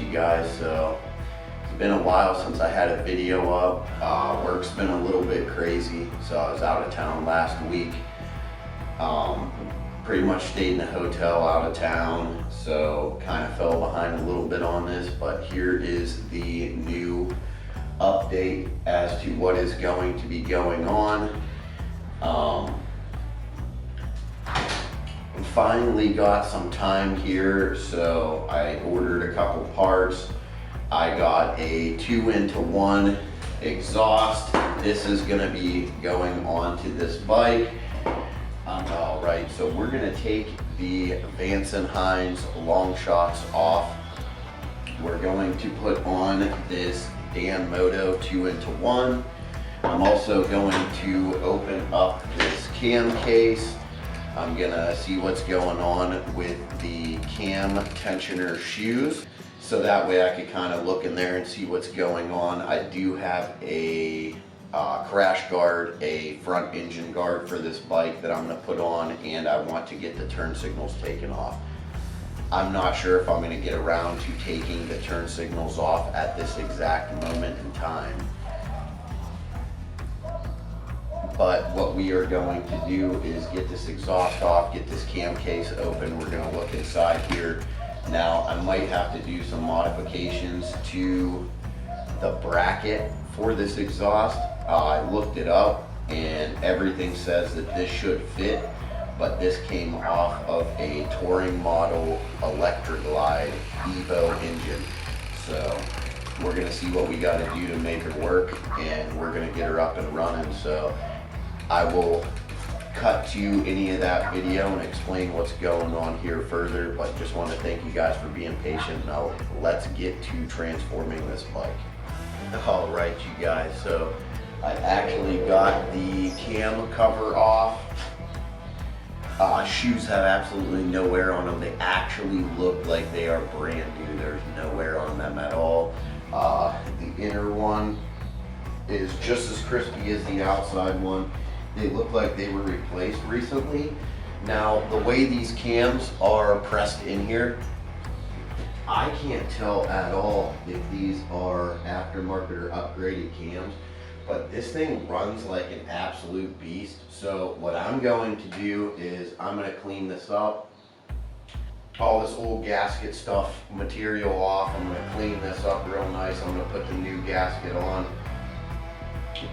you guys. So it's been a while since I had a video up. Work's been a little bit crazy, so I was out of town last week. Pretty much stayed in a hotel out of town, so kind of fell behind a little bit on this, but here is the new update as to what is going to be going on. Finally got some time here, so I ordered a couple parts. I got a 2-into-1 exhaust. This is going to be going onto this bike. All right, so we're going to take the Vance & Hines long shots off. We're going to put on this Dan Moto 2-into-1. I'm also going to open up this cam case. I'm gonna see what's going on with the cam tensioner shoes, so that way I could kind of look in there and see what's going on. I do have a crash guard, a front engine guard for this bike that I'm gonna put on, and I want to get the turn signals taken off. I'm not sure if I'm gonna get around to taking the turn signals off at this exact moment in time. But what we are going to do is get this exhaust off, get this cam case open. We're going to look inside here. Now, I might have to do some modifications to the bracket for this exhaust. I looked it up and everything says that this should fit, but this came off of a touring model Electroglide Evo engine. So we're going to see what we got to do to make her work, and we're going to get her up and running. So I will cut to any of that video and explain what's going on here further, but just want to thank you guys for being patient. Now let's get to transforming this bike. All right, you guys, so I actually got the cam cover off. Shoes have absolutely no wear on them. They actually look like they are brand new. There's no wear on them at all. The inner one is just as crispy as the outside one. They look like they were replaced recently. Now, the way these cams are pressed in here, I can't tell at all if these are aftermarket or upgraded cams, but this thing runs like an absolute beast. So what I'm going to do is I'm going to clean this up, all this old gasket stuff, material off. I'm going to clean this up real nice. I'm going to put the new gasket on.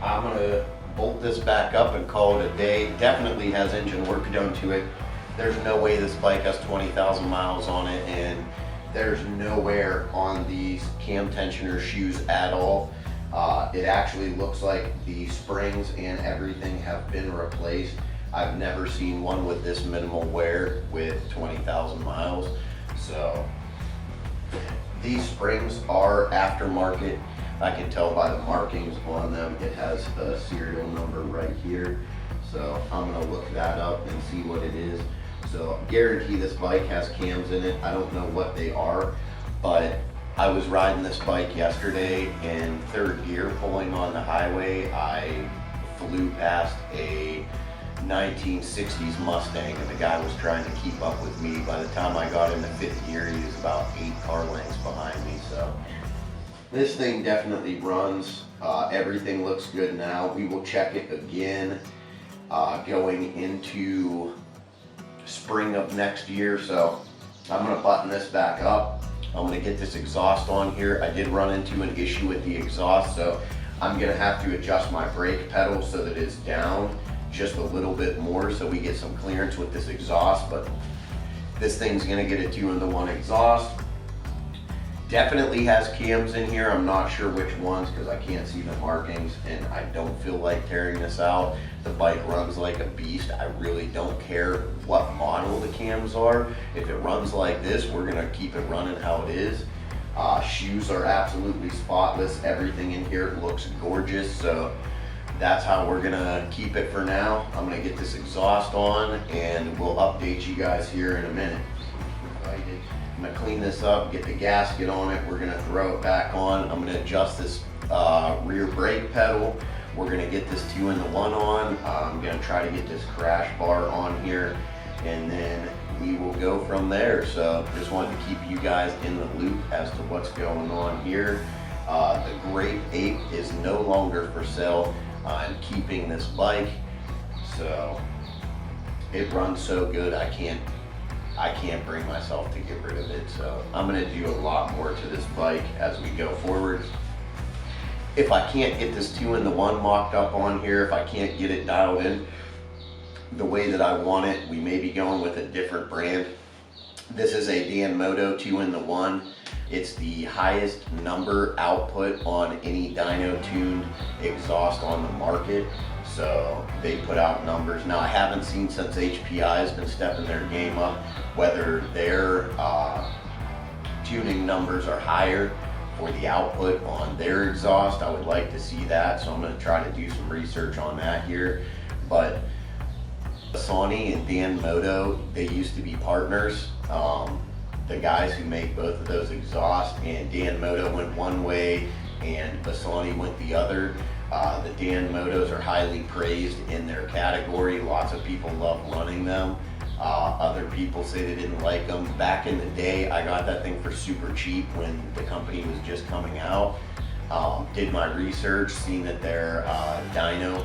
I'm going to bolt this back up and call it a day. Definitely has engine work done to it. There's no way this bike has 20,000 miles on it, and there's no wear on these cam tensioner shoes at all. It actually looks like the springs and everything have been replaced. I've never seen one with this minimal wear with 20,000 miles. So these springs are aftermarket. I can tell by the markings on them. It has a serial number right here. So I'm gonna look that up and see what it is. So I guarantee this bike has cams in it. I don't know what they are, but I was riding this bike yesterday in third gear pulling on the highway. I flew past a 1960s Mustang and the guy was trying to keep up with me. By the time I got into fifth gear, he was about 8 car lengths behind me. So this thing definitely runs. Everything looks good now. We will check it again going into spring of next year. So I'm gonna button this back up. I'm gonna get this exhaust on here. I did run into an issue with the exhaust, so I'm gonna have to adjust my brake pedal so that it's down just a little bit more so we get some clearance with this exhaust. But this thing's gonna get a 2-in-1 exhaust. Definitely has cams in here. I'm not sure which ones because I can't see the markings, and I don't feel like tearing this out. The bike runs like a beast. I really don't care what model the cams are. If it runs like this, we're gonna keep it running how it is. Shoes are absolutely spotless. Everything in here looks gorgeous. So that's how we're gonna keep it for now. I'm gonna get this exhaust on and we'll update you guys here in a minute. I'm gonna clean this up, get the gasket on it. We're gonna throw it back on. I'm gonna adjust this rear brake pedal. We're gonna get this 2-in-1 on. I'm gonna try to get this crash bar on here, and then we will go from there. So just wanted to keep you guys in the loop as to what's going on here. The Grape Ape is no longer for sale. I'm keeping this bike, so it runs so good I can't bring myself to get rid of it. So I'm gonna do a lot more to this bike as we go forward. If I can't get this 2-in-1 mocked up on here, if I can't get it dialed in the way that I want it, we may be going with a different brand. This is a Danmoto 2-in-1. It's the highest number output on any dyno tuned exhaust on the market. So they put out numbers. Now I haven't seen since HPI has been stepping their game up, whether their tuning numbers are higher for the output on their exhaust. I would like to see that, so I'm going to try to do some research on that here. But Sony and Danmoto, they used to be partners. The guys who make both of those exhausts, and Danmoto went one way and Bassani went the other. The Danmotos are highly praised in their category. Lots of people love running them. Other people say they didn't like them. Back in the day, I got that thing for super cheap when the company was just coming out. Did my research, seen that their dyno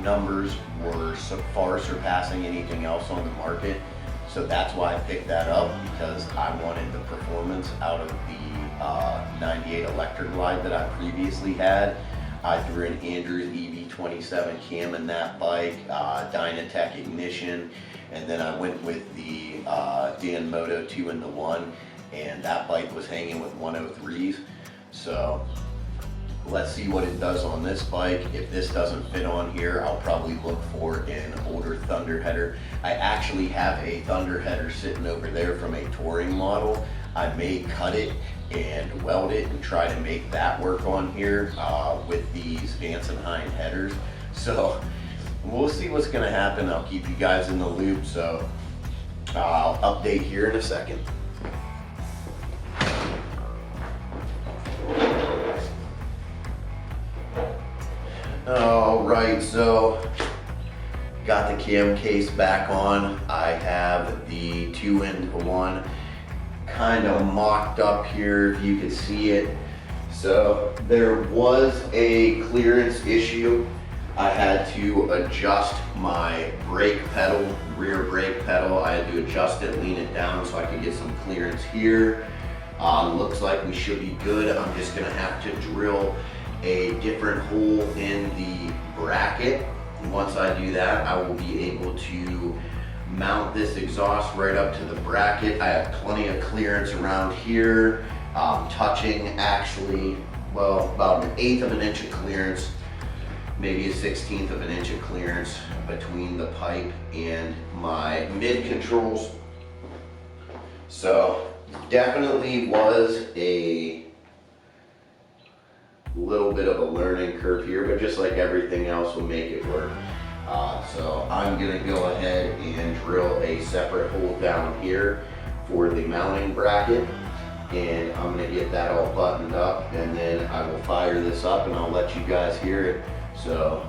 numbers were so far surpassing anything else on the market. So that's why I picked that up, because I wanted the performance out of the 98 Electric Glide that I previously had. I threw an Andrews EV27 cam in that bike, Dynatech ignition, and then I went with the Danmoto 2-in-1, and that bike was hanging with 103s. So let's see what it does on this bike. If this doesn't fit on here, I'll probably look for an older Thunder header. I actually have a Thunder header sitting over there from a touring model. I may cut it and weld it and try to make that work on here with these Vance & Hine headers. So we'll see what's gonna happen. I'll keep you guys in the loop. So I'll update here in a second. All right, so got the cam case back on. I have the 2-in-1 kind of mocked up here, if you can see it. So there was a clearance issue. I had to adjust my brake pedal, rear brake pedal. I had to adjust it, lean it down so I could get some clearance here. Looks like we should be good. I'm just gonna have to drill a different hole in the bracket. And once I do that, I will be able to mount this exhaust right up to the bracket. I have plenty of clearance around here, touching actually, well, about 1/8 of an inch of clearance, maybe 1/16 of an inch of clearance between the pipe and my mid controls. So definitely was a little bit of a learning curve here, but just like everything else, will make it work. So I'm gonna go ahead and drill a separate hole down here for the mounting bracket, and I'm gonna get that all buttoned up, and then I will fire this up and I'll let you guys hear it. So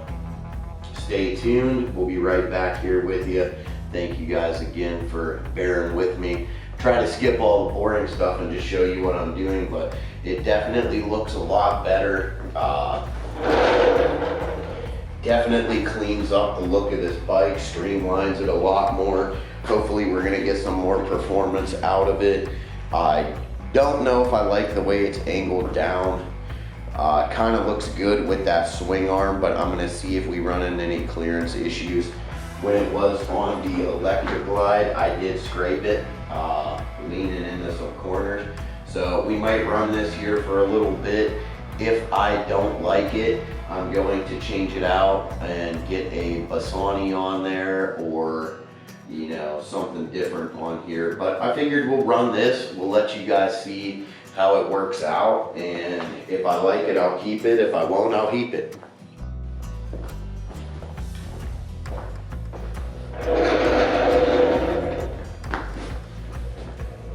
stay tuned. We'll be right back here with you. Thank you guys again for bearing with me. Try to skip all the boring stuff and just show you what I'm doing, but it definitely looks a lot better. Definitely cleans up the look of this bike, streamlines it a lot more. Hopefully we're gonna get some more performance out of it. I don't know if I like the way it's angled down. Kind of looks good with that swing arm, but I'm gonna see if we run into any clearance issues. When it was on the Electric Glide, I did scrape it, leaning into some corners. So we might run this here for a little bit. If I don't like it, I'm going to change it out and get a Bassani on there, or you know, something different on here. But I figured we'll run this. We'll let you guys see how it works out, and if I like it, I'll keep it. If I won't, I'll keep it.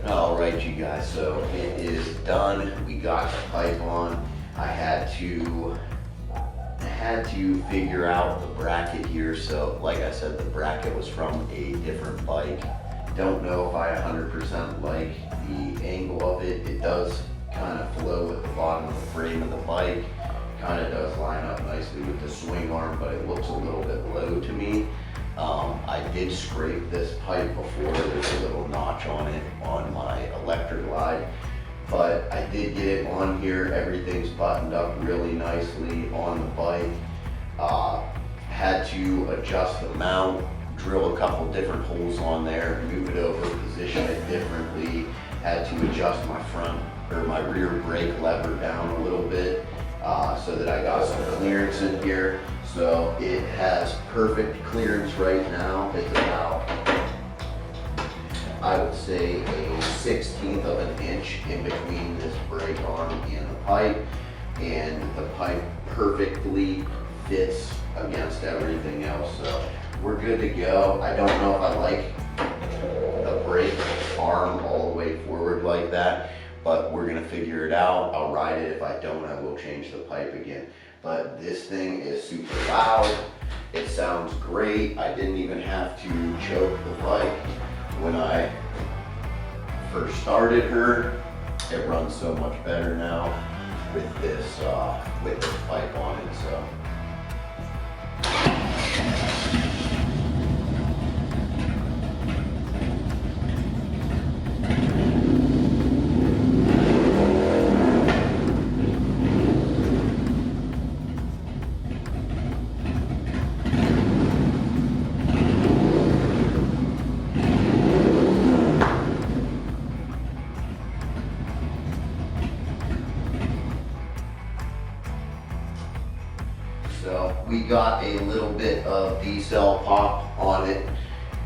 All right, you guys, so it is done. We got the pipe on. I had to figure out the bracket here. So like I said, the bracket was from a different bike, Don't know if I 100% like the angle of it. It does kind of flow with the bottom of the frame of the bike. Kind of does line up nicely with the swing arm, but it looks a little bit low to me. I did scrape this pipe before. There's a little notch on it on my electric glide, but I did get it on here. Everything's buttoned up really nicely on the bike. Had to adjust the mount, drill a couple different holes on there, move it over, position it differently. Had to adjust my front or my rear brake lever down a little bit so that I got some clearance in here. So it has perfect clearance right now. It's about, I would say, a 1/16 of an inch in between this brake arm and the pipe, and the pipe perfectly fits against everything else. So we're good to go. I don't know if I like the brake arm all the way forward like that, but we're gonna figure it out. I'll ride it. If I don't, I will change the pipe again. But this thing is super loud. It sounds great. I didn't even have to choke the bike when I first started her. It runs so much better now with this pipe on it. So. So we got a little bit of D-cell pop on it.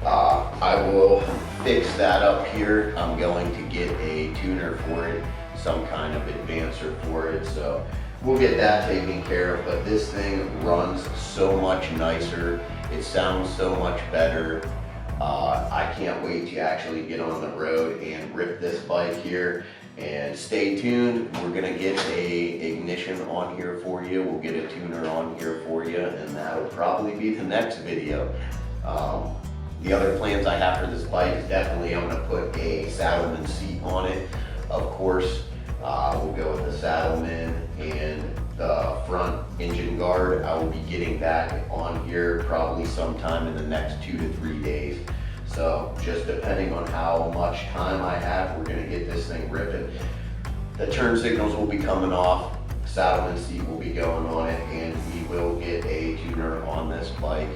I will fix that up here. I'm going to get a tuner for it, some kind of advancer for it. So we'll get that taken care of, but this thing runs so much nicer. It sounds so much better. I can't wait to actually get on the road and rip this bike here. And stay tuned, we're gonna get a ignition on here for you. We'll get a tuner on here for you, and that'll probably be the next video. The other plans I have for this bike is definitely I'm gonna put a Saddleman seat on it. Of course, we'll go with the Saddleman and the front engine guard. I will be getting that on here probably sometime in the next 2 to 3 days. So just depending on how much time I have, we're gonna get this thing ripping. The turn signals will be coming off, Saddleman seat will be going on it, and we will get a tuner on this bike.